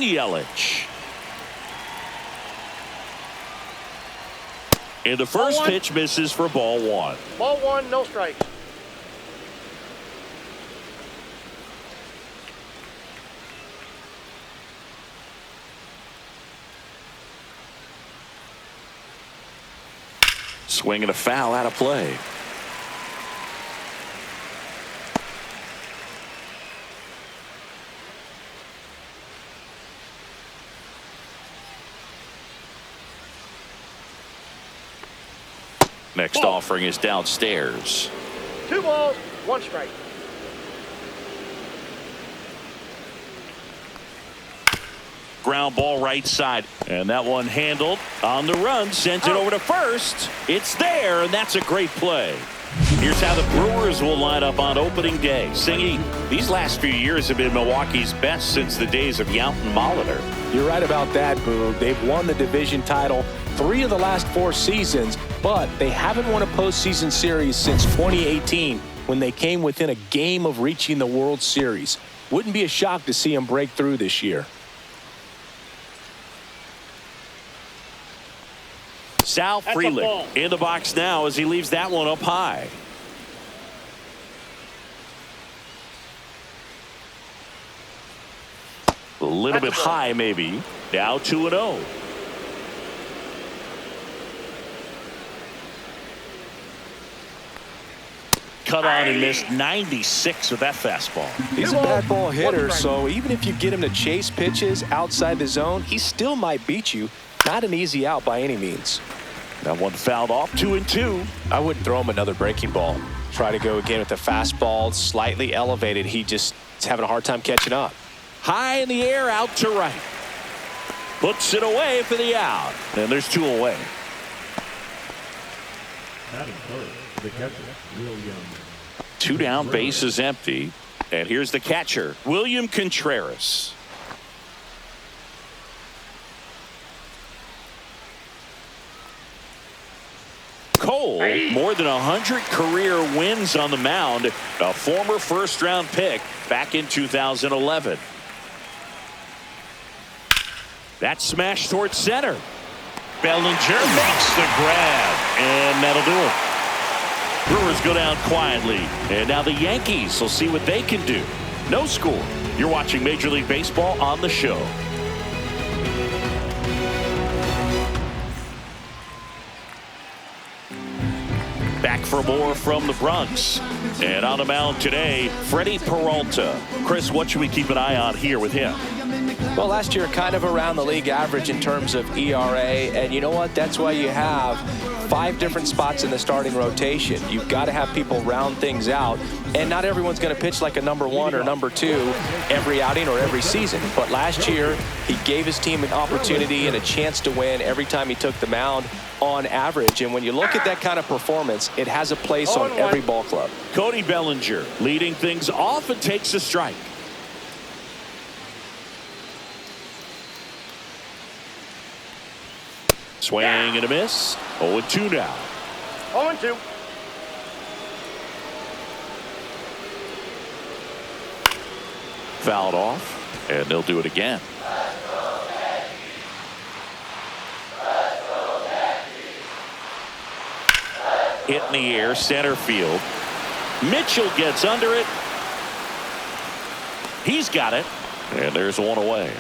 Yelich. And the first pitch misses for ball one. Ball one, no strikes. Swing and a foul out of play. Next offering is downstairs. 2 balls, 1 strike. Ground ball right side. And that one handled on the run. Sends it over to first. It's there, and that's a great play. Here's how the Brewers will line up on opening day. Singy, these last few years have been Milwaukee's best since the days of Yount and Molitor. You're right about that, Boog. They've won the division title 3 of the last 4 seasons, but they haven't won a postseason series since 2018 when they came within a game of reaching the World Series. Wouldn't be a shock to see them break through this year. Sal Frelick in the box now as he leaves that one up high. A little bit high maybe. Now 2-0. Cut on and missed 96 with that fastball. He's a bad ball hitter, so even if you get him to chase pitches outside the zone, he still might beat you. Not an easy out by any means. That one fouled off. 2-2. I wouldn't throw him another breaking ball. Try to go again with the fastball, slightly elevated. He just is having a hard time catching up. High in the air, out to right. Puts it away for the out. And there's 2 away. Batting first, the catcher, William. 2 down, base is empty. And here's the catcher, William Contreras. Cole, more than 100 career wins on the mound, a former first-round pick back in 2011. That smash towards center. Bellinger makes the grab, and that'll do it. Brewers go down quietly, and now the Yankees will see what they can do. No score. You're watching Major League Baseball on the show. Back for more from the Bronx. And on the mound today, Freddie Peralta. Chris, what should we keep an eye on here with him? Well, last year kind of around the league average in terms of ERA, and you know what? That's why you have 5 different spots in the starting rotation. You've got to have people round things out, and not everyone's going to pitch like a number 1 or number 2 every outing or every season. But last year, he gave his team an opportunity and a chance to win every time he took the mound on average. And when you look at that kind of performance, it has a place on every ball club. Cody Bellinger leading things off and takes a strike. Swing and a miss. 0-2 now. 0-2. Fouled off, and they'll do it again. Hit in the air, center field. Mitchell gets under it. He's got it, and there's 1 away.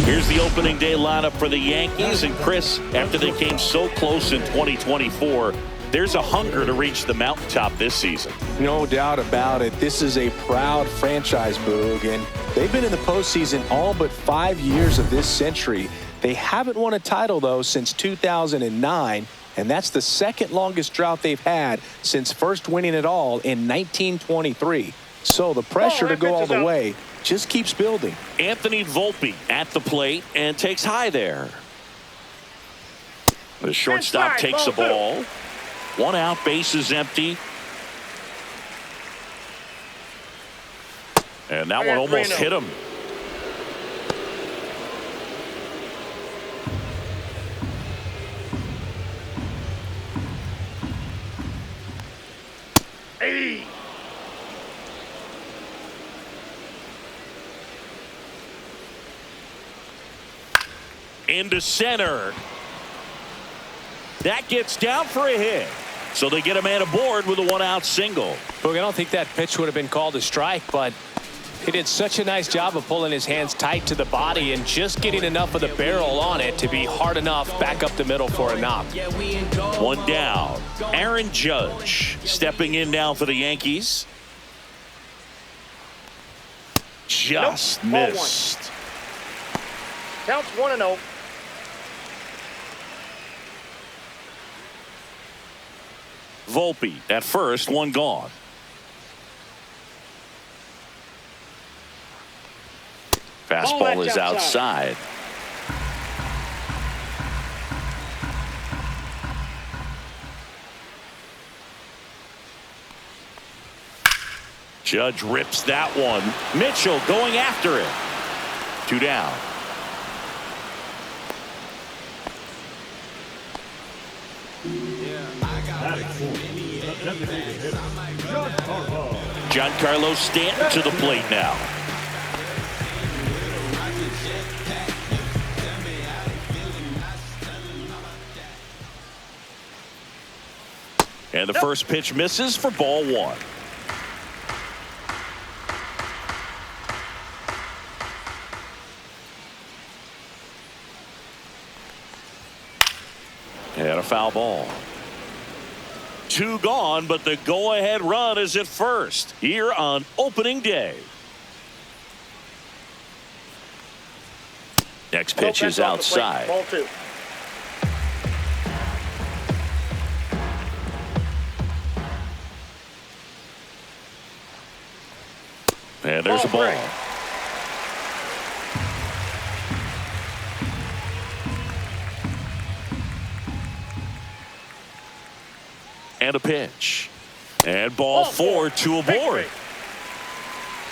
Here's the opening day lineup for the Yankees. And Chris, after they came so close in 2024, there's a hunger to reach the mountaintop this season. No doubt about it. This is a proud franchise, Boog, and they've been in the postseason all but 5 years of this century. They haven't won a title, though, since 2009, and that's the 2nd longest drought they've had since first winning it all in 1923. So the pressure to go all the way just keeps building. Anthony Volpe at the plate and takes high there. The shortstop takes the ball. 1 out, base is empty. And that one almost hit him. into center. That gets down for a hit. So they get a man aboard with a 1-out single. Look, I don't think that pitch would have been called a strike, but he did such a nice job of pulling his hands tight to the body and just getting enough of the barrel on it to be hard enough back up the middle for a knock. 1 down. Aaron Judge stepping in now for the Yankees. Just missed. Counts 1-0. Volpe at first, 1 gone. Fastball is outside. Judge rips that one. Mitchell going after it. 2 down. Giancarlo Stanton to the plate now. And the first pitch misses for ball 1. And a foul ball. 2 gone, but the go-ahead run is at first here on opening day. Next pitch is outside. Ball 2. And there's a ball. And a pitch. And ball 4, 2 aboard.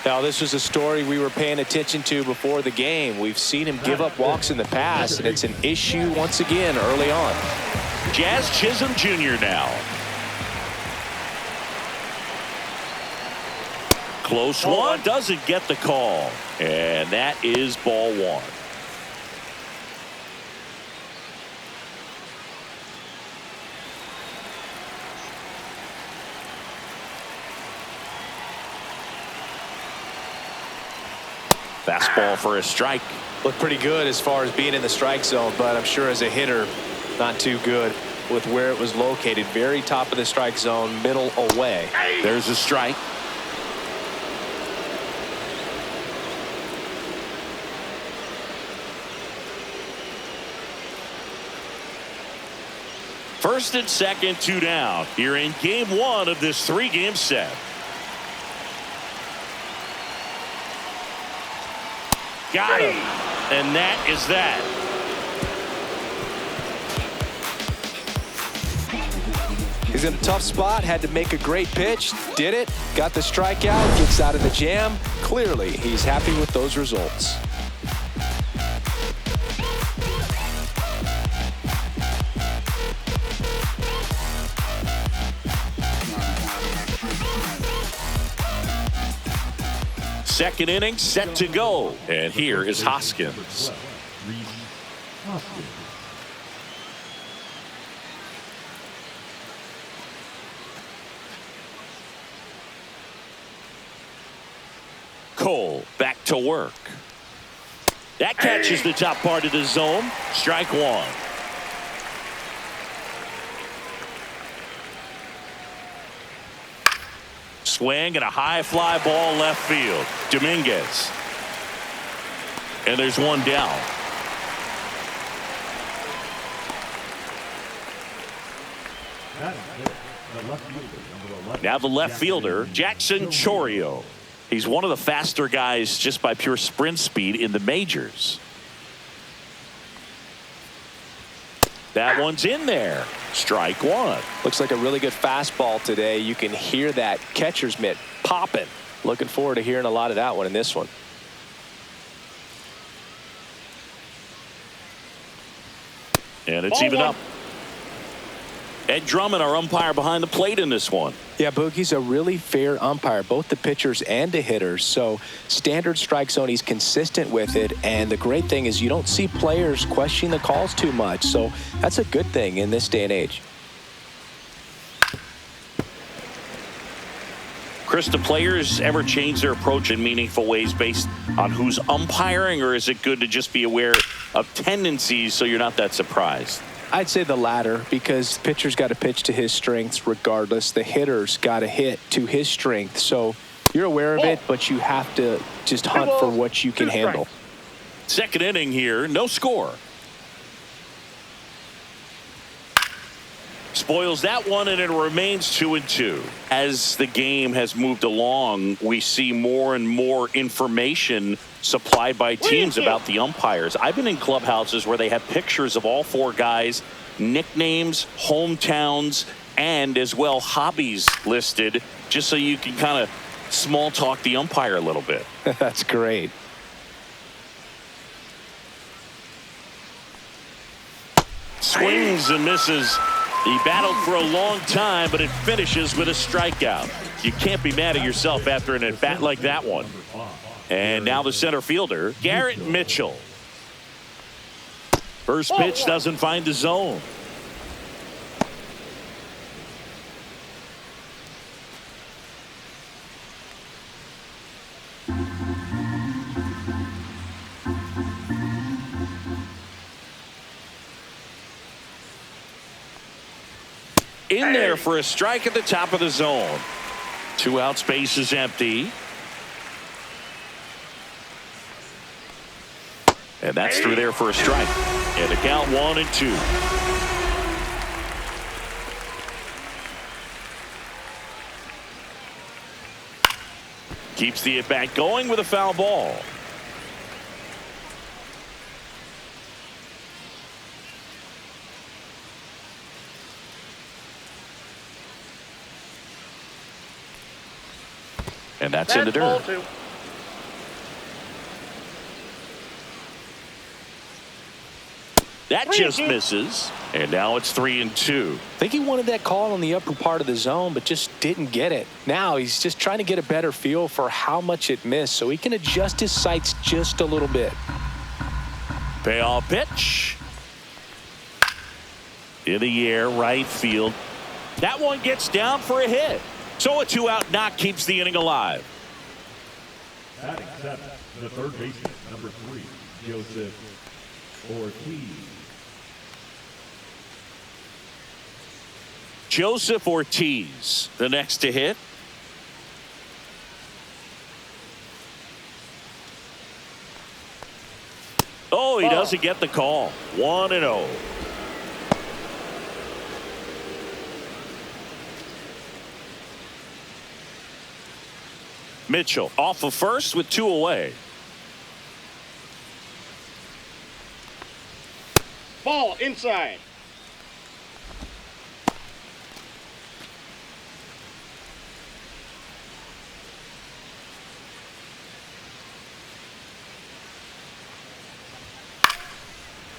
Now, this was a story we were paying attention to before the game. We've seen him give up walks in the past, and it's an issue once again early on. Jazz Chisholm Jr. now. Close one, doesn't get the call. And that is ball 1. Fastball for a strike. Looked pretty good as far as being in the strike zone, but I'm sure as a hitter, not too good with where it was located. Very top of the strike zone, middle away. There's a strike. First and second, 2 down. Here in game 1 of this 3-game set. Got him. And that is that. He's in a tough spot, had to make a great pitch, did it, got the strikeout, gets out of the jam. Clearly, he's happy with those results. Second inning set to go. And here is Hoskins. Cole back to work. That catches the top part of the zone. Strike 1. Swing and a high fly ball left field. Dominguez. And there's 1 down. Now the left fielder, Jackson Chourio. He's one of the faster guys just by pure sprint speed in the majors. That one's in there. Strike 1. Looks like a really good fastball today. You can hear that catcher's mitt popping. Looking forward to hearing a lot of that one in this one. And it's even up. Ed Drummond, our umpire behind the plate in this one. Yeah, Boogie's a really fair umpire, both the pitchers and the hitters. So standard strike zone, he's consistent with it. And the great thing is you don't see players questioning the calls too much. So that's a good thing in this day and age. Chris, do players ever change their approach in meaningful ways based on who's umpiring, or is it good to just be aware of tendencies so you're not that surprised? I'd say the latter, because the pitcher's got to pitch to his strengths regardless. The hitter's got to hit to his strength. So you're aware of it, but you have to just hunt for what you can handle. Second inning here, no score. Spoils that one, and it remains 2-2. As the game has moved along, we see more and more information supplied by teams about the umpires. I've been in clubhouses where they have pictures of all four guys, nicknames, hometowns, and as well hobbies listed, just so you can kind of small talk the umpire a little bit. That's great. Swings and misses. He battled for a long time, but it finishes with a strikeout. You can't be mad at yourself after an at-bat like that one. And now the center fielder, Garrett Mitchell. First pitch doesn't find the zone. In there for a strike at the top of the zone. 2 out, space is empty. And that's through there for a strike. And the count 1-2. Keeps the at-bat going with a foul ball. And that's in the dirt. That just misses. And now it's 3-2. I think he wanted that call on the upper part of the zone, but just didn't get it. Now he's just trying to get a better feel for how much it missed so he can adjust his sights just a little bit. Payoff pitch. In the air, right field. That one gets down for a hit. So a 2-out knock keeps the inning alive. Batting seventh, the third baseman, number 3, Joseph Ortiz. Joseph Ortiz, the next to hit. Oh, he doesn't get the call. 1-0. Mitchell off of first with 2 away. Ball inside.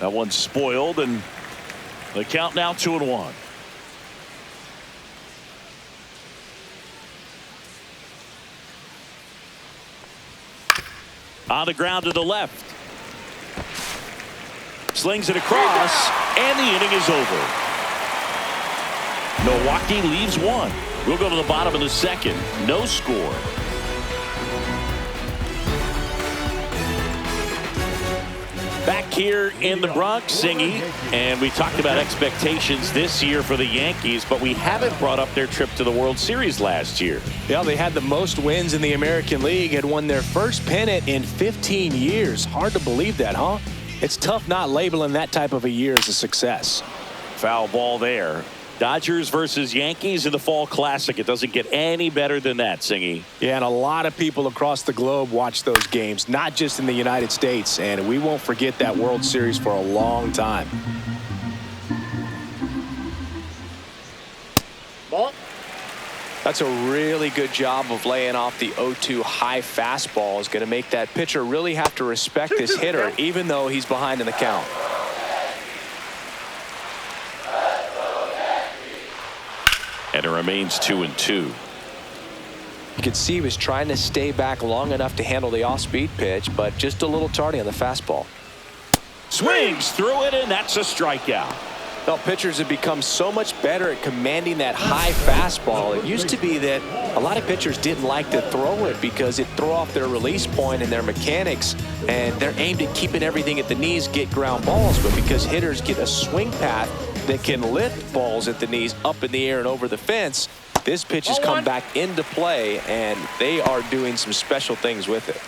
That one's spoiled, and the count now 2-1. On the ground to the left. Slings it across, and the inning is over. Milwaukee leaves 1. We'll go to the bottom of the second. No score. Back here in the Bronx, Singy, and we talked about expectations this year for the Yankees, but we haven't brought up their trip to the World Series last year. Yeah, they had the most wins in the American League, had won their first pennant in 15 years. Hard to believe that, huh? It's tough not labeling that type of a year as a success. Foul ball there. Dodgers versus Yankees in the Fall Classic. It doesn't get any better than that, Singy. Yeah, and a lot of people across the globe watch those games, not just in the United States, and we won't forget that World Series for a long time. Ball. That's a really good job of laying off the 0-2 high fastball. Is going to make that pitcher really have to respect this hitter, even though he's behind in the count. And it remains 2-2. You could see he was trying to stay back long enough to handle the off-speed pitch, but just a little tardy on the fastball. Swings through it, and that's a strikeout. Well, pitchers have become so much better at commanding that high fastball. It used to be that a lot of pitchers didn't like to throw it because it threw off their release point and their mechanics, and they're aimed at keeping everything at the knees, get ground balls. But because hitters get a swing path that can lift balls at the knees up in the air and over the fence, this pitch has come back into play, and they are doing some special things with it.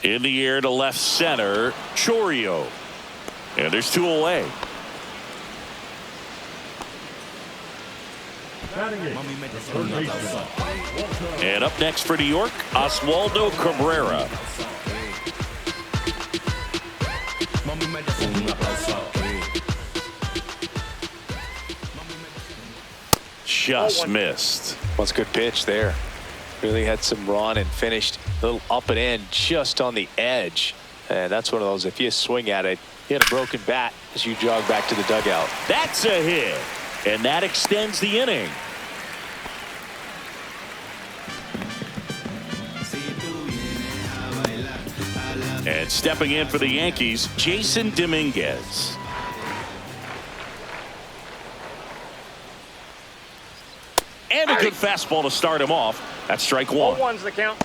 In the air to left center, Chourio. And there's 2 away. And up next for New York, Oswaldo Cabrera. Just missed. Well, it's a good pitch there. Really had some run and finished a little up and in just on the edge. And that's one of those, if you swing at it, you hit a broken bat as you jog back to the dugout. That's a hit. And that extends the inning. And stepping in for the Yankees, Jason Dominguez. And a good fastball to start him off. That's strike 1. 0-1's the count.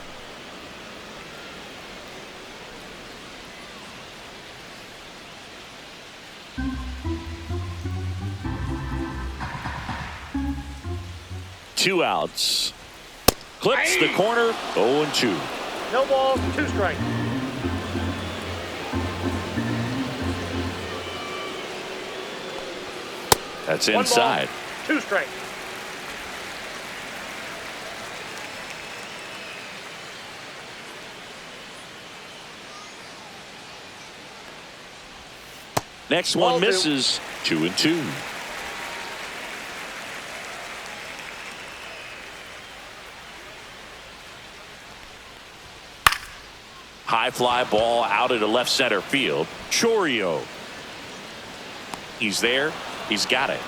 Two outs. Clips the corner. 0-2. No balls, 2 strikes. That's inside. 1 ball, 2 strikes. Next one misses. 2-2. High fly ball out into left center field. Chourio. He's there. He's got it.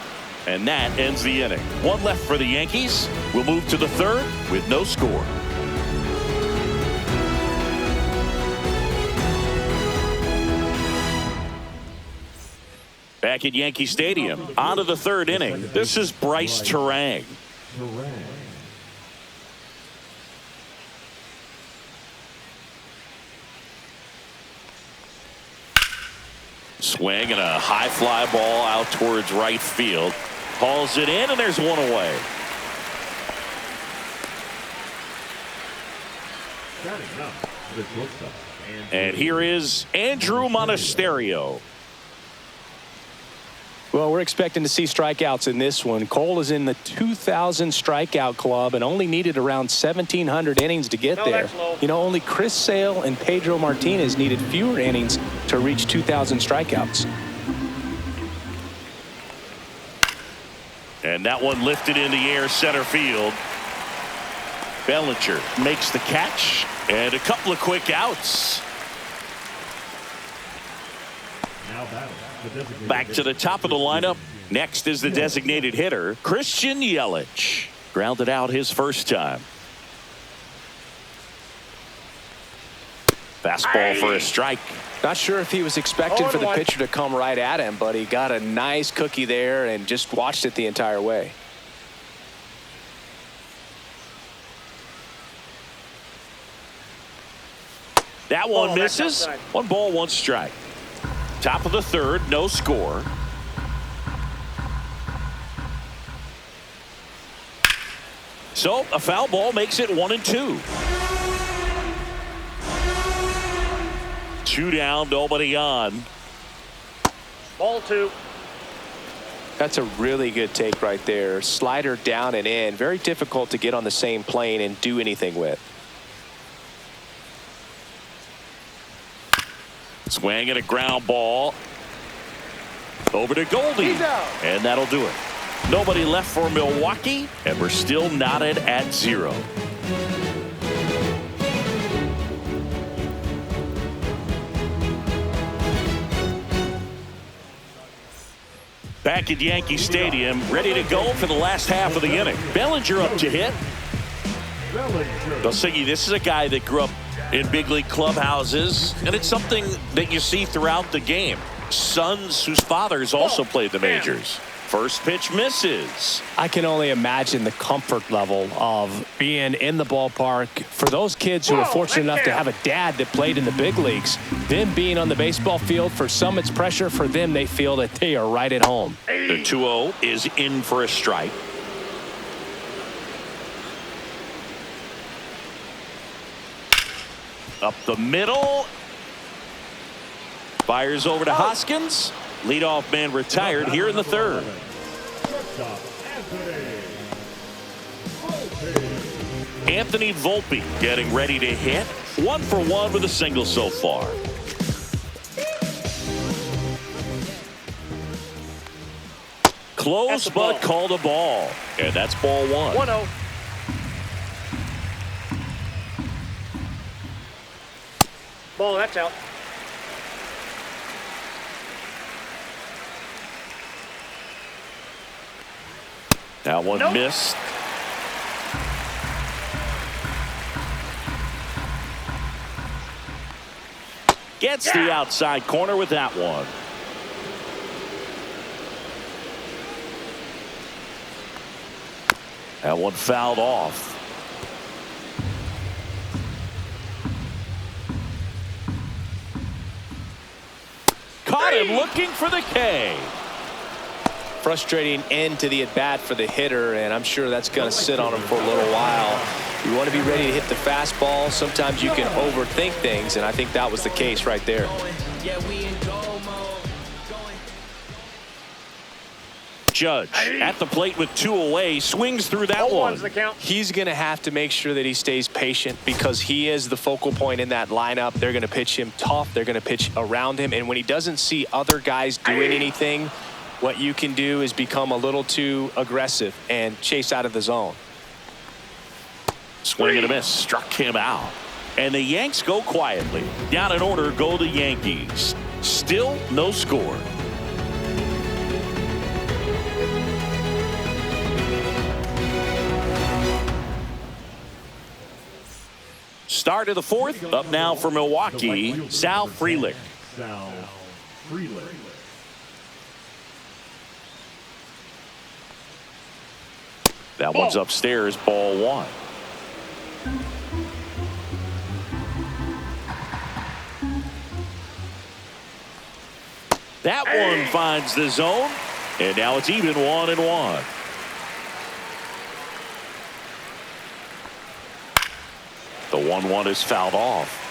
And that ends the inning. 1 left for the Yankees. We'll move to the 3rd with no score. Back at Yankee Stadium, on to the 3rd inning. This is Bryce Terang. Swing and a high fly ball out towards right field. Hauls it in, and there's 1 away. And here is Andrew Monasterio. Well, we're expecting to see strikeouts in this one. Cole is in the 2,000 strikeout club and only needed around 1,700 innings to get there. You know, only Chris Sale and Pedro Martinez needed fewer innings to reach 2,000 strikeouts. And that one lifted in the air center field. Bellinger makes the catch and a couple of quick outs. Back to the top of the lineup. Next is the designated hitter, Christian Yelich. Grounded out his first time. Fastball for a strike. Not sure if he was expecting for the pitcher to come right at him, but he got a nice cookie there and just watched it the entire way. That one misses. 1 ball, 1 strike. Top of the 3rd, no score. So a foul ball makes it 1-2. 2 down, nobody on. Ball 2. That's a really good take right there. Slider down and in. Very difficult to get on the same plane and do anything with. Swing and a ground ball over to Goldie, and that'll do it. Nobody left for Milwaukee, and we're still knotted at 0. Back at Yankee Stadium, ready to go for the last half of the inning. Bellinger up to hit. Dosigi, this is a guy that grew up in big league clubhouses, and it's something that you see throughout the game. Sons whose fathers also played the majors. First pitch misses. I can only imagine the comfort level of being in the ballpark for those kids who are fortunate enough to have a dad that played in the big leagues. Them being on the baseball field, for some it's pressure. For them, they feel that they are right at home. The 2-0 is in for a strike. Up the middle. Fires over to Hoskins. Leadoff man retired here in the third. Anthony Volpe getting ready to hit. 1 for 1 with a single so far. Close but called a ball. And that's ball 1. 1-0. Ball, that's out. That one missed. Gets the outside corner with that one. That one fouled off. Caught him looking for the K. Frustrating end to the at-bat for the hitter, and I'm sure that's going to sit on him for a little while. You want to be ready to hit the fastball. Sometimes you can overthink things, and I think that was the case right there. Judge at the plate with 2 away, swings through that one. He's going to have to make sure that he stays patient because he is the focal point in that lineup. They're going to pitch him tough. They're going to pitch around him, and when he doesn't see other guys doing anything, what you can do is become a little too aggressive and chase out of the zone. Swing and a miss, struck him out. And the Yanks go quietly. Down in order go the Yankees. Still no score. Start of the fourth. Up now for Milwaukee, Sal Frelick. That one's upstairs, ball 1. That one finds the zone, and now it's even 1-1. The 1-1 is fouled off.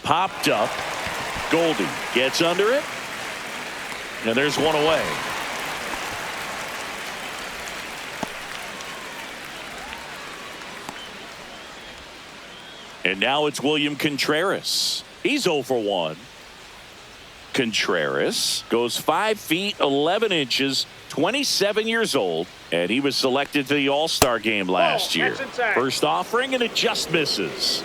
Popped up. Goldie gets under it. And there's one away. And now it's William Contreras. He's 0 for 1. Contreras goes 5 feet 11 inches, 27 years old, and he was selected to the All-Star game last year. First offering, and it just misses.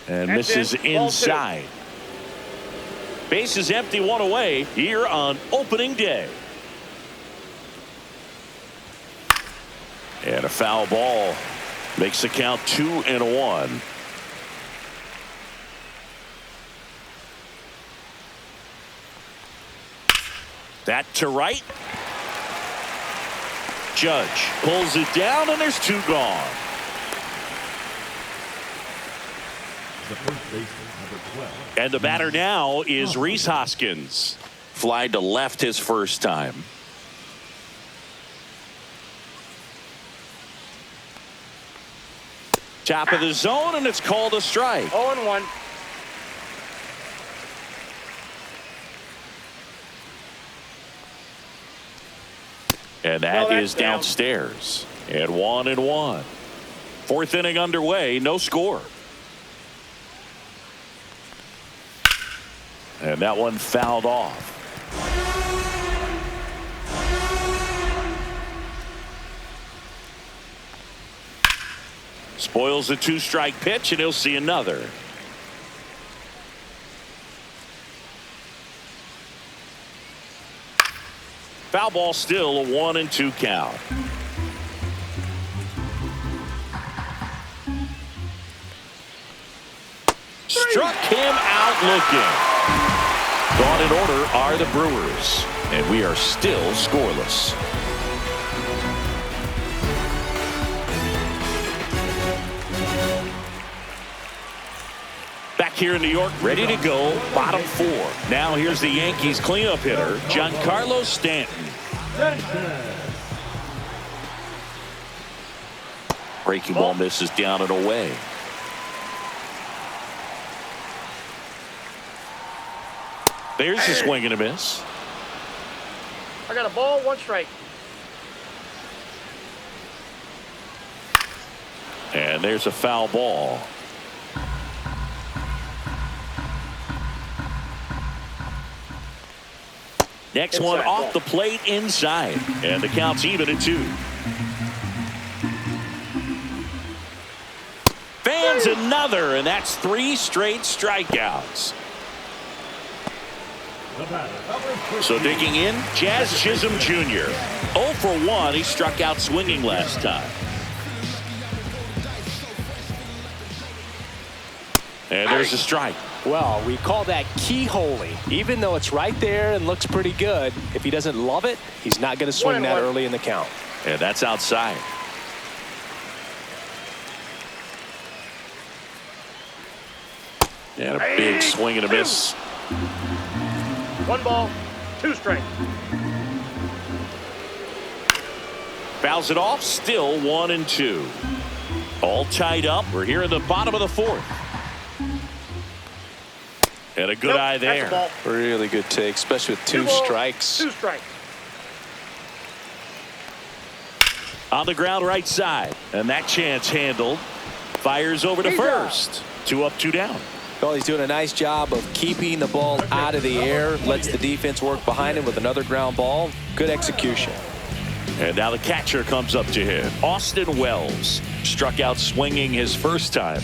And misses inside. Base is empty, 1 away here on opening day. And a foul ball makes the count 2-1. That to right. Judge pulls it down, and there's 2 gone. And the batter now is Rhys Hoskins. Fly to left his first time. Top of the zone, and it's called a strike. 0-1. And that is downstairs. And 1-1. Fourth inning underway, no score. And that one fouled off. Spoils the two-strike pitch, and he'll see another. Foul ball, still a 1-2 count. Struck him out looking. Thought in order are the Brewers, and we are still scoreless. Back here in New York, ready to go, bottom four. Now here's the Yankees cleanup hitter, Giancarlo Stanton. Breaking ball misses down and away. There's a swing and a miss. I got a ball, 1 strike. And there's a foul ball. Next Inside one off ball. the plate inside. And the count's even at 2. Fans another, and that's 3 straight strikeouts. So digging in, Jazz Chisholm Jr. 0 for 1. He struck out swinging last time. And there's a strike. Well, we call that keyholing. Even though it's right there and looks pretty good, if he doesn't love it, he's not going to swing that early in the count. And that's outside. And a big swing and a miss. 1 ball, 2 strike. Fouls it off, still 1-2. All tied up. We're here in the bottom of the 4th. And a good eye there. Really good take, especially with 2 strikes. 2 strikes. On the ground right side. And that chance handled. Fires over to first. 2 up, 2 down. Well, he's doing a nice job of keeping the ball out of the air. Lets the defense work behind him with another ground ball. Good execution. And now the catcher comes up to him. Austin Wells struck out swinging his first time.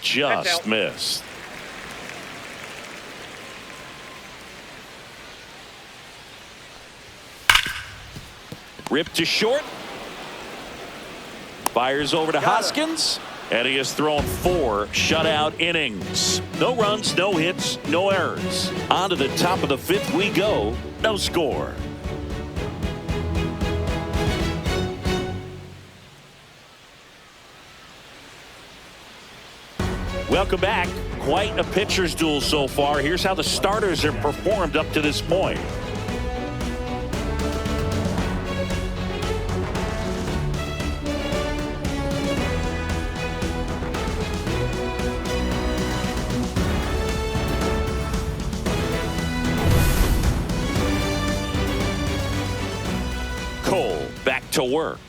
Just missed. Ripped to short. Fires over to Hoskins. And he has thrown 4 shutout innings. No runs, no hits, no errors. On to the top of the 5th we go. No score. Welcome back. Quite a pitcher's duel so far. Here's how the starters have performed up to this point. Cole back to work.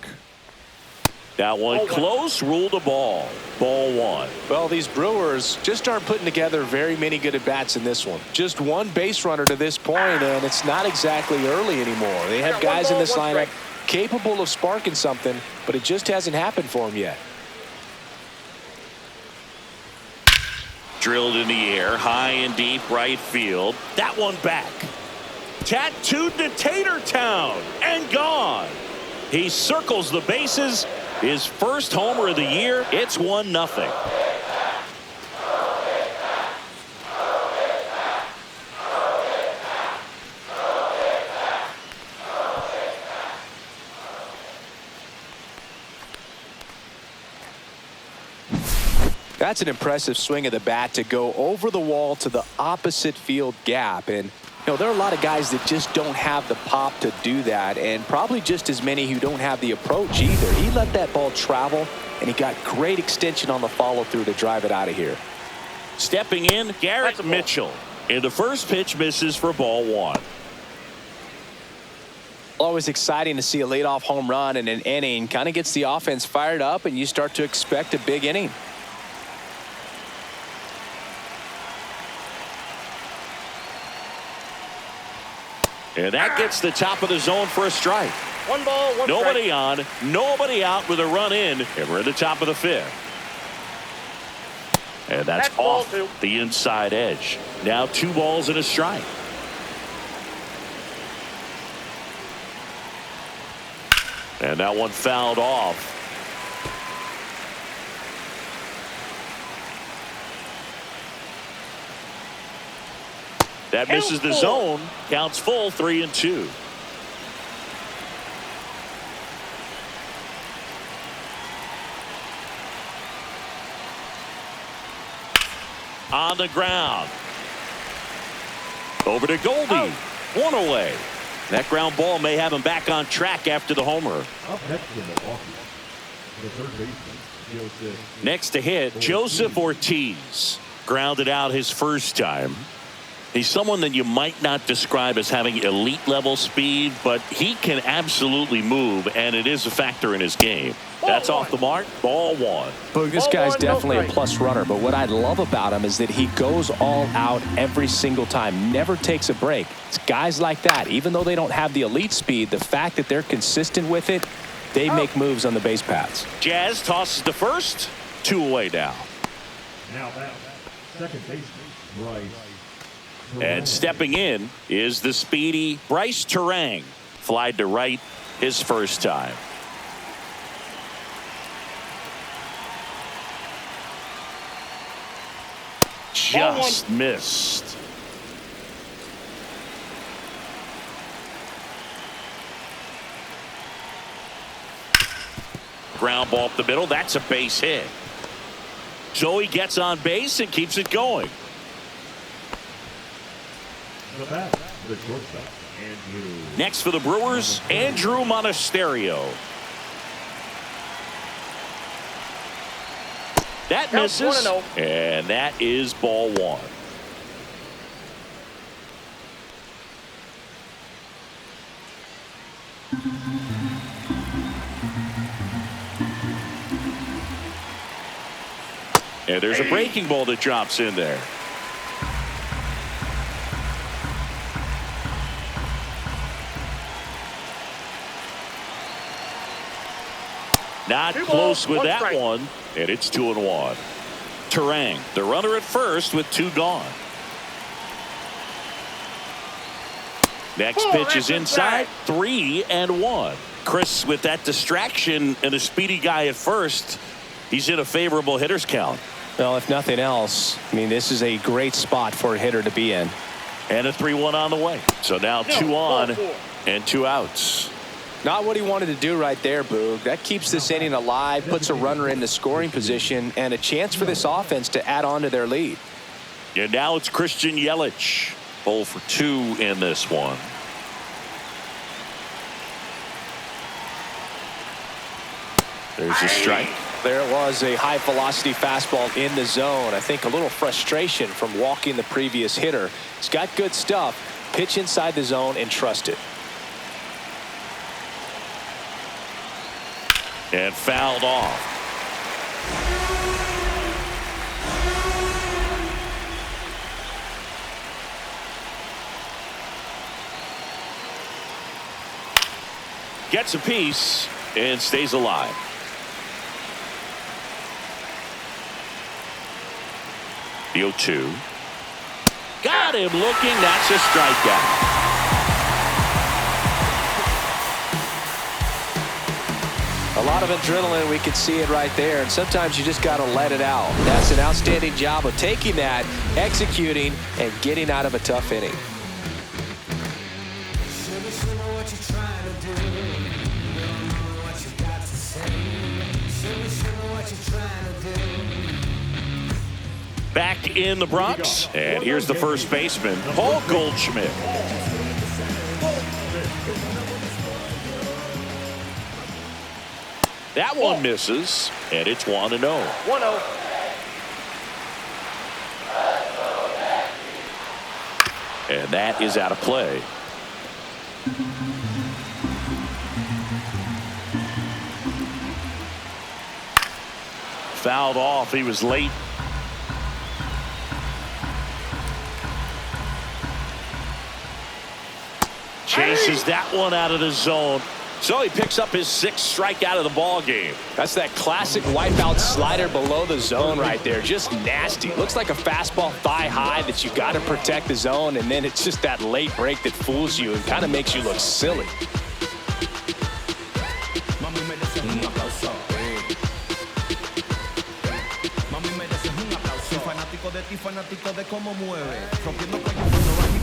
That one close, ruled a ball. Ball 1. Well, these Brewers just aren't putting together very many good at-bats in this one. Just 1 base runner to this point, and it's not exactly early anymore. They have guys in this lineup capable of sparking something, but it just hasn't happened for them yet. Drilled in the air, high and deep right field. That one back. Tattooed to Tater Town and gone. He circles the bases. His first homer of the year. It's 1-0. That's an impressive swing of the bat to go over the wall to the opposite field gap. And you know, there are a lot of guys that just don't have the pop to do that, and probably just as many who don't have the approach either. He let that ball travel, and he got great extension on the follow-through to drive it out of here. Stepping in, Garrett Mitchell. And the first pitch misses for ball one. Always exciting to see a leadoff home run in an inning. Kind of gets the offense fired up, and you start to expect a big inning. And that gets the top of the zone for a strike. One ball, one Nobody strike. on, nobody out with a run in, and we're at the top of the fifth. And that's ball off two. the inside edge. Now 2 balls and a strike. And that one fouled off. That misses the zone. Counts full, 3-2. On the ground. Over to Goldie. One away. That ground ball may have him back on track after the homer. Up next in Milwaukee, the third baseman, Joseph. Next to hit, Joseph Ortiz. Grounded out his first time. He's someone that you might not describe as having elite level speed, but he can absolutely move, and it is a factor in his game. That's off the mark. Ball one. Boog, this Ball guy's one, no definitely a strike. plus runner, but what I love about him is that he goes all out every single time, never takes a break. It's guys like that, even though they don't have the elite speed, the fact that they're consistent with it, they make moves on the base paths. Jazz tosses to first. 2 away now. Now back, second baseman, Bryce. And stepping in is the speedy Bryce Terang. Flied to right his first time. Just missed. Ground ball up the middle. That's a base hit. So he gets on base and keeps it going. The bat, the shortstop, Andrew. Next for the Brewers, Andrew Monasterio. That Counts misses, 1-0. and that is ball one. And there's a breaking ball that drops in there. Not 2 close balls, with 1 that strike. one, and it's 2-1. Terang, the runner at first with 2 gone. Next Oh, pitch that's is inside, 3-1. Chris, with that distraction and a speedy guy at first, he's in a favorable hitter's count. Well, if nothing else, I mean, this is a great spot for a hitter to be in. And a 3-1 on the way. So now 2 on and 2 outs. Not what he wanted to do right there, Boog. That keeps this inning alive, puts a runner in the scoring position, and a chance for this offense to add on to their lead. And now it's Christian Yelich. 0 for 2 in this one. There's a strike. There it was, a high velocity fastball in the zone. I think a little frustration from walking the previous hitter. He's got good stuff. Pitch inside the zone and trust it. And fouled off. Gets a piece and stays alive. The 0-2. Got him looking. That's a strikeout. A lot of adrenaline, we could see it right there, and sometimes you just got to let it out. That's an outstanding job of taking that, executing, and getting out of a tough inning. Back in the Bronx, and here's the first baseman, Paul Goldschmidt. That one misses, and it's 1-0. 1-0. And that is out of play. Fouled off. He was late. Chases that one out of the zone. So he picks up his 6th strikeout of the ball game. That's that classic wipeout slider below the zone right there. Just nasty. Looks like a fastball thigh high that you got to protect the zone, and then it's just that late break that fools you and kind of makes you look silly.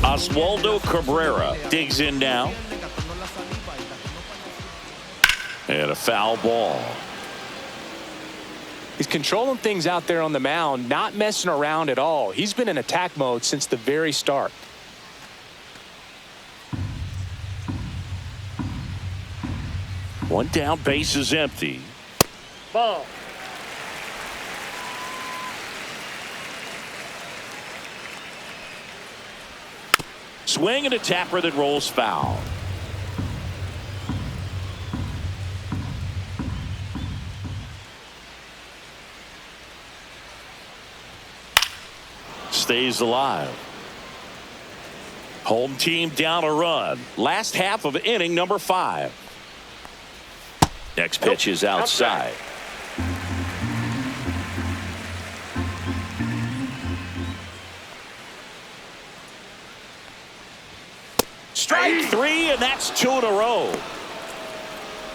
Oswaldo Cabrera digs in now. And a foul ball. He's controlling things out there on the mound, not messing around at all. He's been in attack mode since the very start. One down, base is empty. Ball. Swing and a tapper that rolls foul. Stays alive. Home team down a run. Last half of inning number 5. Next pitch is outside. Strike 3, and that's 2 in a row.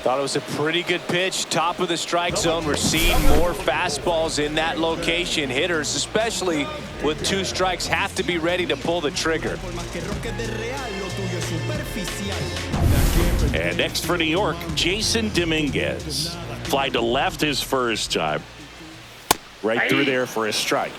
Thought it was a pretty good pitch. Top of the strike zone. We're seeing more fastballs in that location. Hitters, especially with 2 strikes, have to be ready to pull the trigger. And next for New York, Jason Dominguez. Fly to left his first time. Right through there for a strike.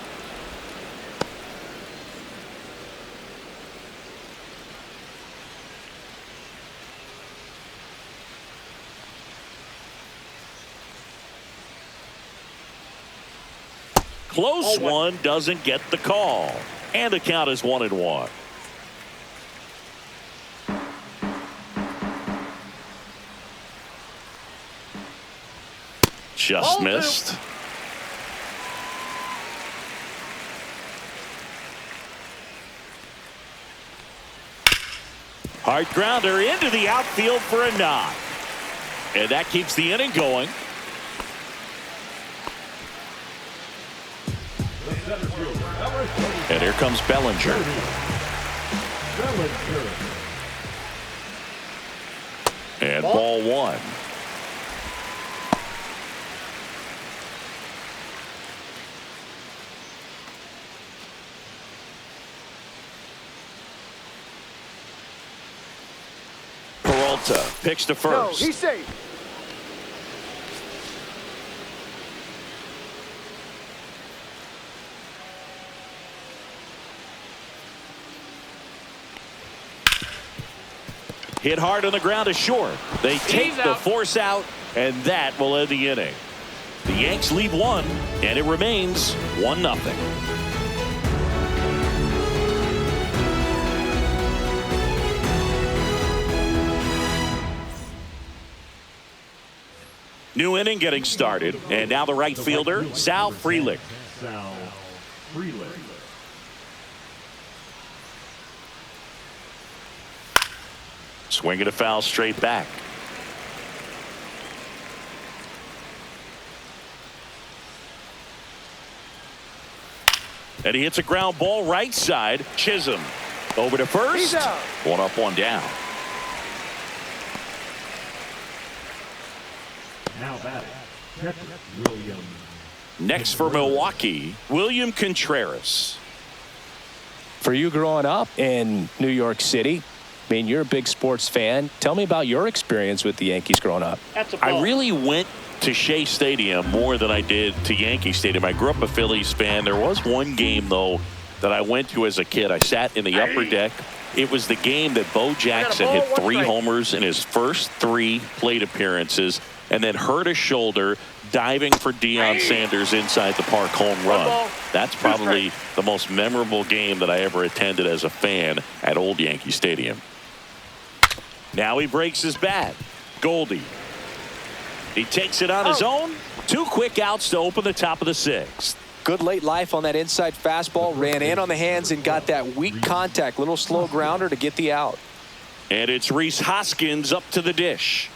Close one, doesn't get the call. And the count is 1-1. Just missed. Hard grounder into the outfield for a knock. And that keeps the inning going. And here comes Bellinger. And ball 1. Peralta picks to first. No, he's safe. Hit hard on the ground is short. They take the force out, and that will end the inning. The Yanks lead 1, and it remains 1-0. New inning getting started, and now the right fielder, Sal Frelick. Swinging a foul straight back. And he hits a ground ball right side. Chisholm over to first. 1 up, 1 down. Now batting, catcher William. Next for Milwaukee, William Contreras. For you growing up in New York City, I mean, you're a big sports fan. Tell me about your experience with the Yankees growing up. I really went to Shea Stadium more than I did to Yankee Stadium. I grew up a Phillies fan. There was one game, though, that I went to as a kid. I sat in the upper deck It was the game that Bo Jackson hit 3 homers in his first 3 plate appearances and then hurt his shoulder diving for Deion Sanders inside the park home run. That's probably the most memorable game that I ever attended as a fan at Old Yankee Stadium. Now he breaks his bat. Goldie. He takes it on his own. 2 quick outs to open the top of the 6th. Good late life on that inside fastball. Ran in on the hands and got that weak contact. Little slow grounder to get the out. And it's Rhys Hoskins up to the dish.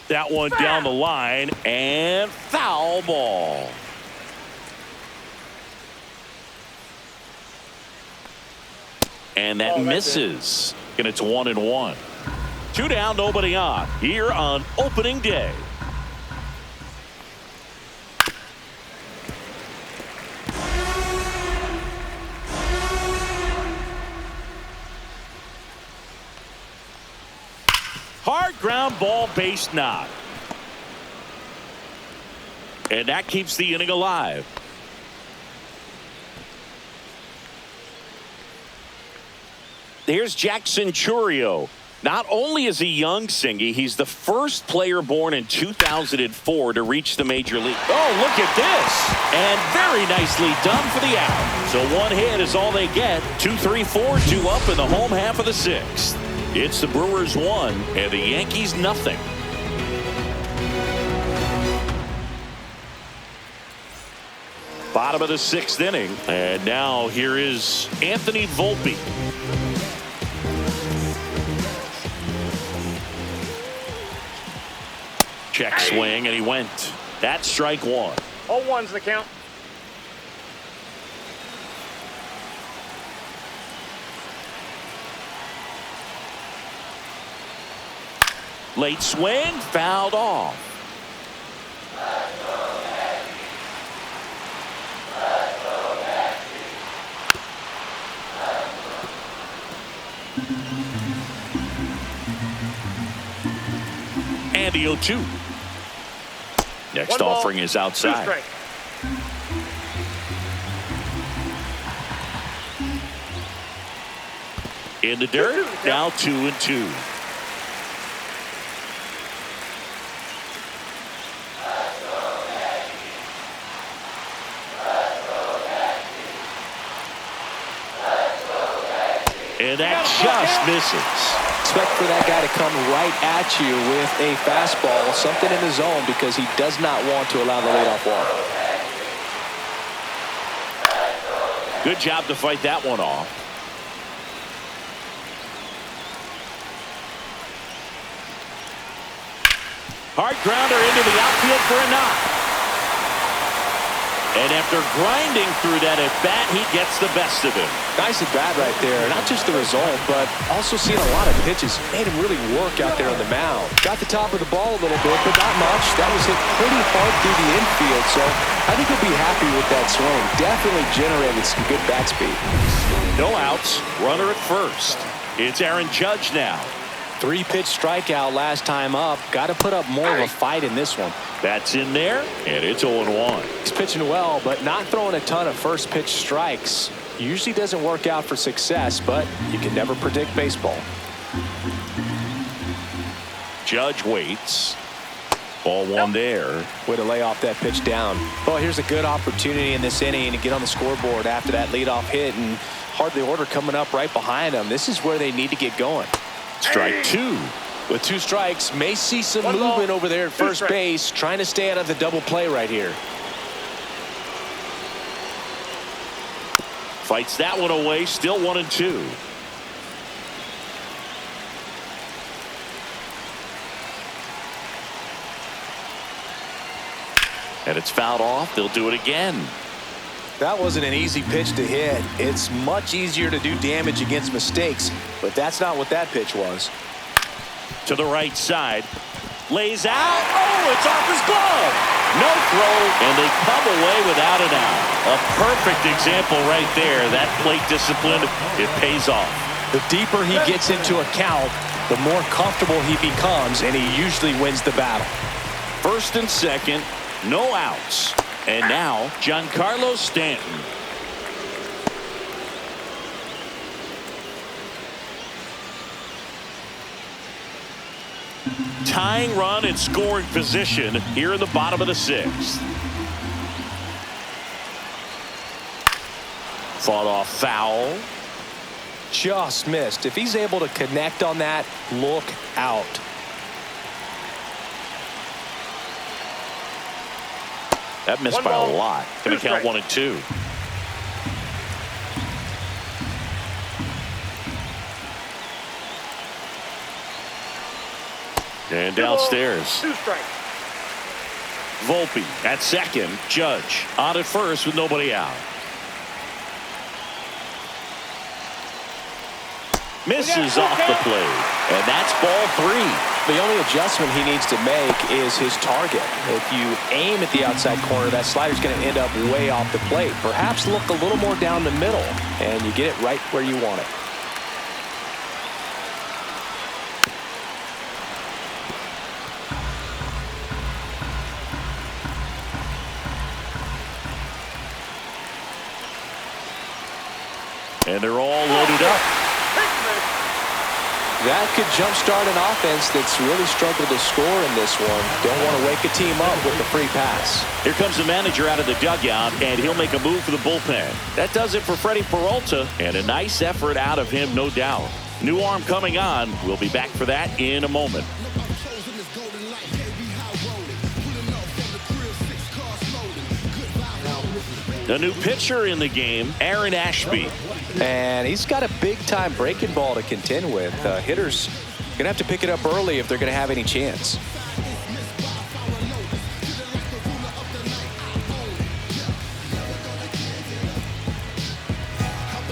That one down the line and foul ball. And that misses. And it's 1-1. 2 down, nobody on here on opening day. Hard ground ball, base knock. And that keeps the inning alive. Here's Jackson Chourio. Not only is he young, Singy, he's the first player born in 2004 to reach the major league. Oh, look at this. And very nicely done for the out. So 1 hit is all they get. 2, 3, 4, 2 up in the home half of the 6th. It's the Brewers 1 and the Yankees nothing. Bottom of the 6th inning. And now here is Anthony Volpe. Check swing, and he went. That's strike 1. 0-1's the count. Late swing, fouled off. And the 0-2. Next offering is outside. In the dirt, now 2-2. And that just misses. Expect for that guy to come right at you with a fastball, something in the zone, because he does not want to allow the leadoff walk. Good job to fight that one off. Hard grounder into the outfield for a knock. And after grinding through that at bat, he gets the best of him. Nice at bat right there. Not just the result, but also seeing a lot of pitches. Made him really work out there on the mound. Got the top of the ball a little bit, but not much. That was hit pretty hard through the infield, so I think he'll be happy with that swing. Definitely generated some good bat speed. No outs. Runner at first. It's Aaron Judge now. 3-pitch strikeout last time up. Got to put up more of a fight in this one. That's in there, and it's 0-1. He's pitching well, but not throwing a ton of first pitch strikes. Usually doesn't work out for success, but you can never predict baseball. Judge waits. Ball 1 there. Way to lay off that pitch down. Well, here's a good opportunity in this inning to get on the scoreboard after that leadoff hit, and hardly order coming up right behind them. This is where they need to get going. Strike 2. With 2 strikes, may see some movement over there at first base, trying to stay out of the double play right here. Fights that one away, still 1-2. And it's fouled off. They'll do it again. That wasn't an easy pitch to hit. It's much easier to do damage against mistakes, but that's not what that pitch was. To the right side. Lays out. Oh, it's off his glove. No throw, and they come away without an out. A perfect example right there. That plate discipline, it pays off. The deeper he gets into a count, the more comfortable he becomes, and he usually wins the battle. First and second, no outs. And now Giancarlo Stanton. Tying run in scoring position here in the bottom of the sixth. Fought off foul. Just missed. If he's able to connect on that, look out. That missed by a lot. Going to count 1 and 2. And downstairs. 2 strikes. Volpe at second. Judge on at first with nobody out. Misses off the plate. And that's ball 3. The only adjustment he needs to make is his target. If you aim at the outside corner, that slider's going to end up way off the plate. Perhaps look a little more down the middle, and you get it right where you want it. And they're all loaded up. That could jumpstart an offense that's really struggled to score in this one. Don't want to wake a team up with the free pass. Here comes the manager out of the dugout, and he'll make a move for the bullpen. That does it for Freddie Peralta, and a nice effort out of him, no doubt. New arm coming on. We'll be back for that in a moment. The new pitcher in the game, Aaron Ashby. And he's got a big-time breaking ball to contend with. Hitters going to have to pick it up early if they're going to have any chance.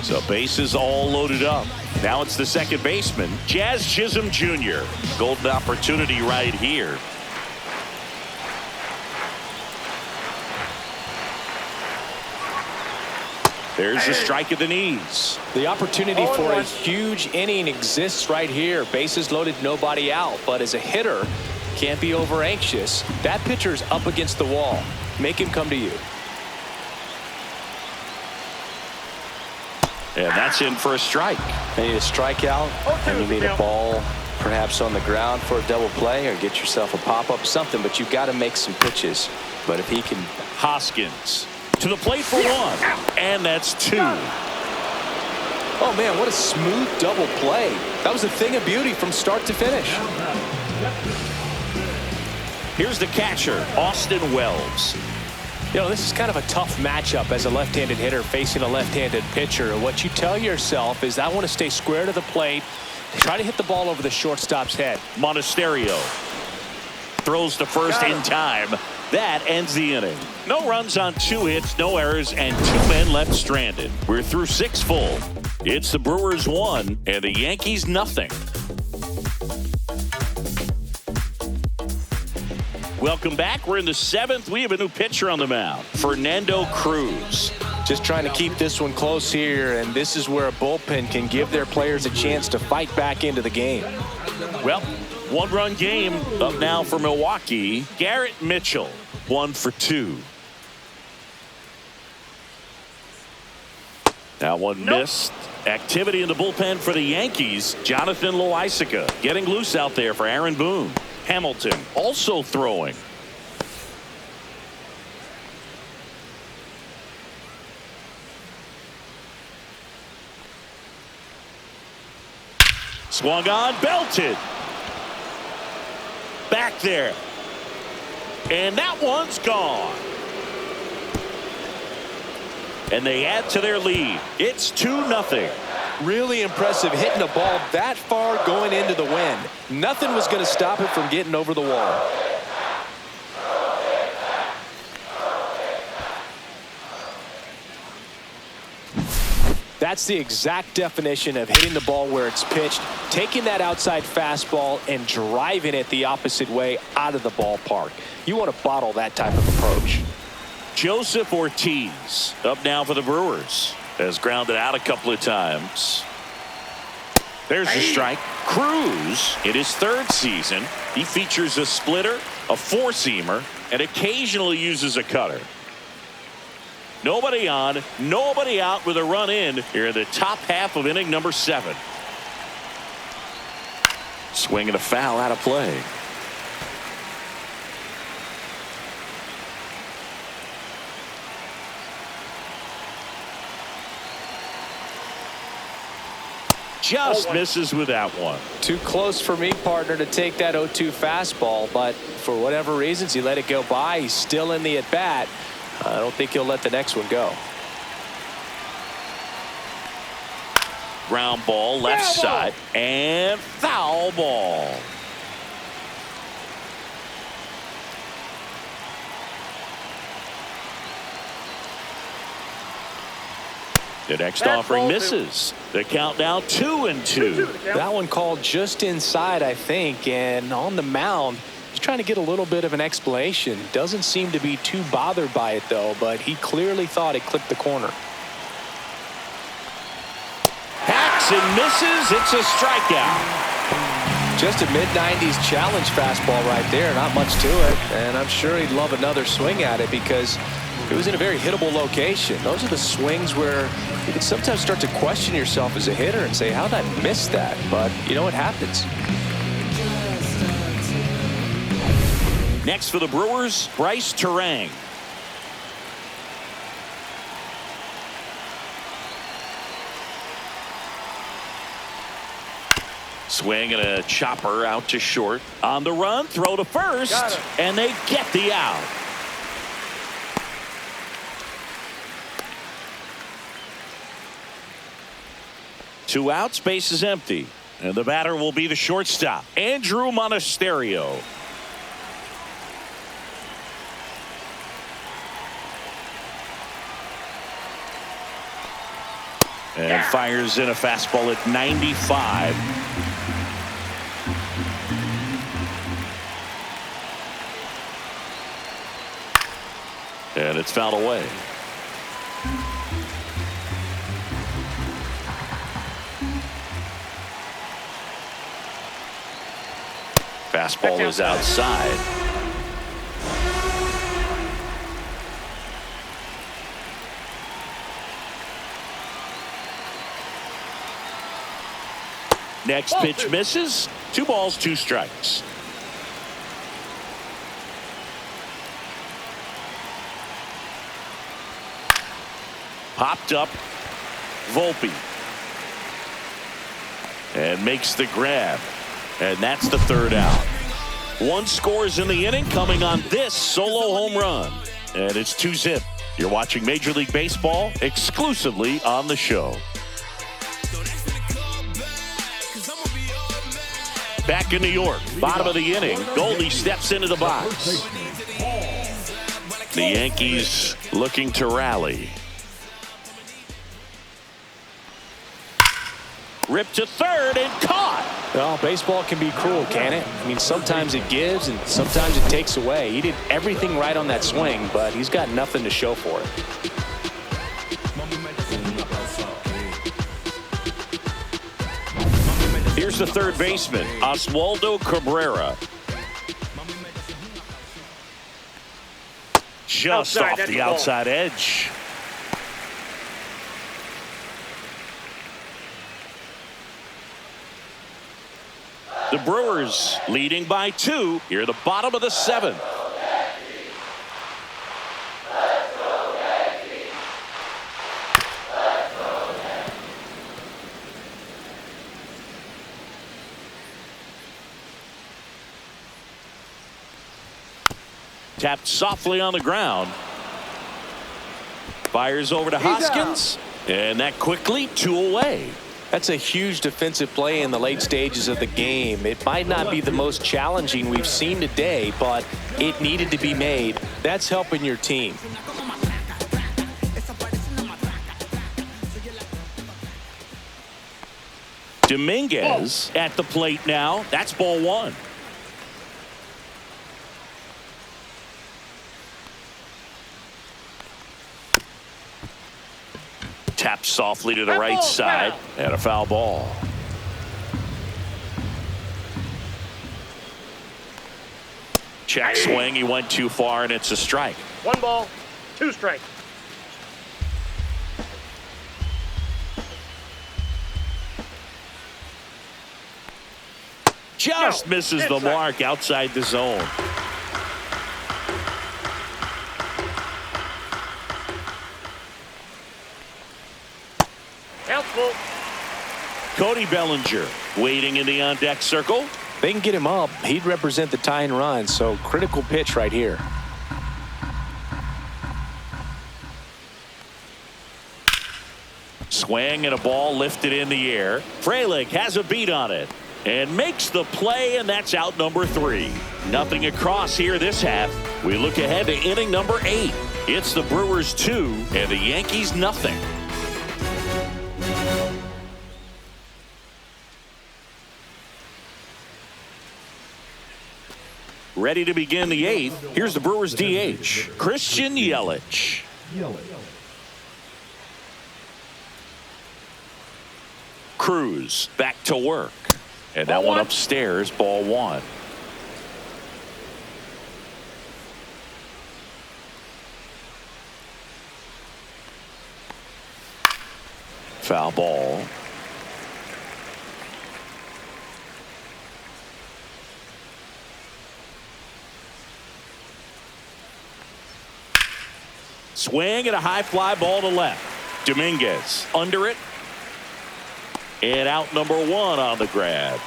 So bases all loaded up. Now it's the second baseman, Jazz Chisholm Jr. Golden opportunity right here. There's a strike at the knees. The opportunity for a huge inning exists right here. Bases loaded, nobody out. But as a hitter, can't be over anxious. That pitcher's up against the wall. Make him come to you. And that's in for a strike. You need a strikeout, and you need a ball perhaps on the ground for a double play, or get yourself a pop-up, something. But you've got to make some pitches. But if he can... Hoskins to the plate for 1, and that's 2. Oh man, what a smooth double play. That was a thing of beauty from start to finish. Here's the catcher, Austin Wells. You know, this is kind of a tough matchup as a left-handed hitter facing a left-handed pitcher. What you tell yourself is, I want to stay square to the plate, try to hit the ball over the shortstop's head. Monasterio throws to first in time. That ends the inning. No runs on 2 hits, no errors, and 2 men left stranded. We're through 6 full. It's the Brewers 1 and the Yankees nothing. Welcome back. We're in the 7th. We have a new pitcher on the mound, Fernando Cruz. Just trying to keep this one close here, and this is where a bullpen can give their players a chance to fight back into the game. Well, 1-run game up now for Milwaukee. Garrett Mitchell, 1 for 2. That one missed. Activity in the bullpen for the Yankees. Jonathan Loaisiga getting loose out there for Aaron Boone. Hamilton also throwing. Swung on, belted. Back there. And that one's gone. And they add to their lead. It's 2-0. Really impressive, hitting a ball that far going into the wind. Nothing was going to stop it from getting over the wall. That's the exact definition of hitting the ball where it's pitched, taking that outside fastball and driving it the opposite way out of the ballpark. You want to bottle that type of approach. Joseph Ortiz up now for the Brewers. Has grounded out a couple of times. There's a strike. Cruz, in his third season, he features a splitter, a four-seamer, and occasionally uses a cutter. Nobody on, nobody out with a run in here in the top half of inning number 7. Swing and a foul out of play. Just misses with that one. Too close for me, partner, to take that 0-2 fastball, but for whatever reasons he let it go by. He's still in the at-bat. I don't think he'll let the next one go. Ground ball left side and foul ball. The next offering misses. The count now 2-2. That one called just inside, I think, and on the mound he's trying to get a little bit of an explanation. Doesn't seem to be too bothered by it though, but he clearly thought it clipped the corner. Hacks and misses. It's a strikeout. Just a mid-90s challenge fastball right there. Not much to it, and I'm sure he'd love another swing at it because it was in a very hittable location. Those are the swings where you can sometimes start to question yourself as a hitter and say, how did I miss that? But you know, it happens. Next for the Brewers, Bryce Terang. Swing and a chopper out to short. On the run, throw to first, and they get the out. Two outs, base is empty. And the batter will be the shortstop, Andrew Monasterio. And fires in a fastball at 95. And it's fouled away. Fastball is outside. Next pitch misses. 2 balls, 2 strikes. Popped up. Volpe. And makes the grab. And that's the 3rd out. 1 scores in the inning coming on this solo home run. And it's 2-zip. You're watching Major League Baseball exclusively on the show. Back in New York, bottom of the inning. Goldie steps into the box. The Yankees looking to rally. Ripped to 3rd and caught. Well, baseball can be cruel, can it? I mean, sometimes it gives and sometimes it takes away. He did everything right on that swing, but he's got nothing to show for it. Here's the 3rd baseman, Oswaldo Cabrera. Just off the outside edge. The Brewers leading by 2 here at the bottom of the 7th. Tapped softly on the ground. Fires over to Hoskins. And that quickly 2 away. That's a huge defensive play in the late stages of the game. It might not be the most challenging we've seen today, but it needed to be made. That's helping your team. Dominguez at the plate now. That's ball 1. Tapped softly to the right side and a foul ball. Check swing. He went too far, and it's a strike. 1 ball, 2 strikes. Just misses the mark outside the zone. Count full. Cody Bellinger waiting in the on-deck circle. They can get him up. He'd represent the tying run, so critical pitch right here. Swing and a ball lifted in the air. Frelick has a beat on it and makes the play, and that's out number 3. Nothing across here this half. We look ahead to inning number 8. It's the Brewers 2 and the Yankees nothing. Ready to begin the 8th. Here's the Brewers DH, Christian Yelich. Cruz back to work. And that one upstairs, ball 1. Foul ball. Swing and a high fly ball to left. Dominguez under it. And out number 1 on the grab.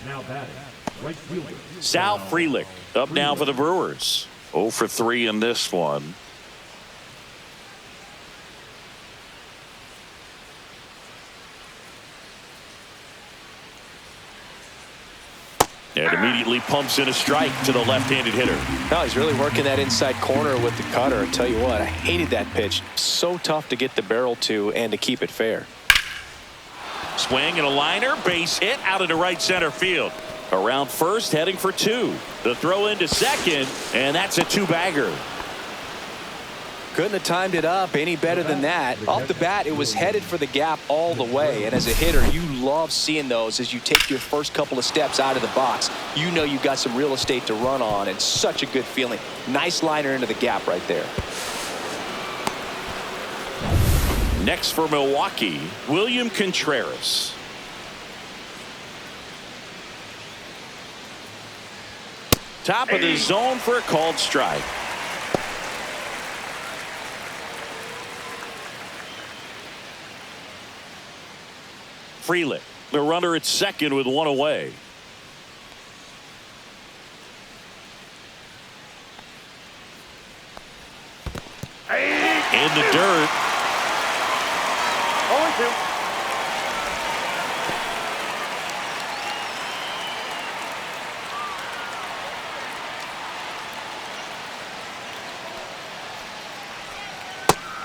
Now batting, right fielder. Sal Frelick up now for the Brewers. 0 for 3 in this one. And immediately pumps in a strike to the left-handed hitter. No, he's really working that inside corner with the cutter. I tell you what, I hated that pitch. So tough to get the barrel to and to keep it fair. Swing and a liner, base hit out into right center field. Around first, heading for 2. The throw into second, and that's a 2-bagger. Couldn't have timed it up any better than that. Off the bat, it was headed for the gap all the way. And as a hitter, you love seeing those as you take your first couple of steps out of the box. You know you've got some real estate to run on, and such a good feeling. Nice liner into the gap right there. Next for Milwaukee, William Contreras. Top of the zone for a called strike. Frelick, the runner at second with 1 away. In the dirt. 0-2.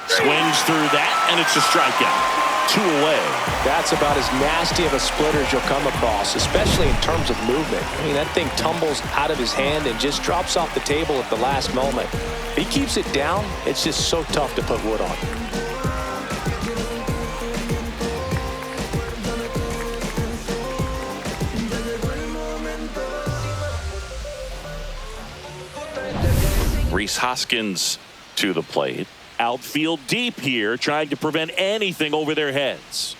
Swings through that, and it's a strikeout. 2 away. That's about as nasty of a splitter as you'll come across, especially in terms of movement. I mean, that thing tumbles out of his hand and just drops off the table at the last moment. If he keeps it down, it's just so tough to put wood on. Rhys Hoskins to the plate. Outfield deep here, trying to prevent anything over their heads.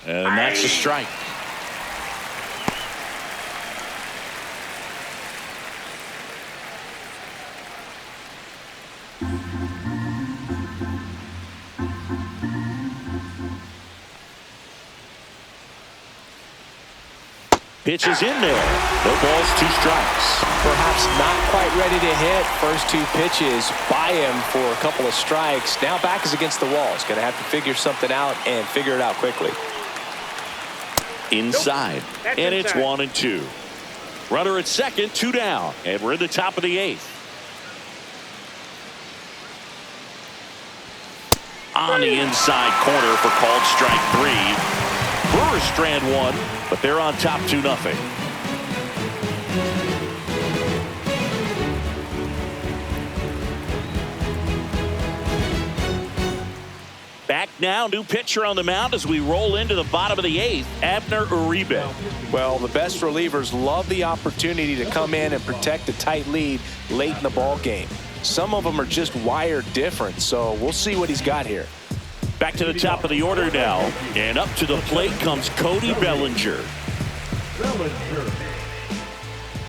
And that's a strike. Pitch is in there. No balls, 2 strikes. Perhaps not quite ready to hit. First 2 pitches by him for a couple of strikes. Now back is against the wall. He's going to have to figure something out and figure it out quickly. Inside. Nope. And Inside. it's 1 and 2. Runner at second, 2 down. And we're in the top of the 8th. On the inside corner for called strike 3. Brewers strand 1, but they're on top 2-0. Back now. New pitcher on the mound as we roll into the bottom of the 8th. Abner Uribe. Well, the best relievers love the opportunity to come in and protect a tight lead late in the ball game. Some of them are just wired different, so we'll see what he's got here. Back to the top of the order now. And up to the plate comes Cody Bellinger. Bellinger.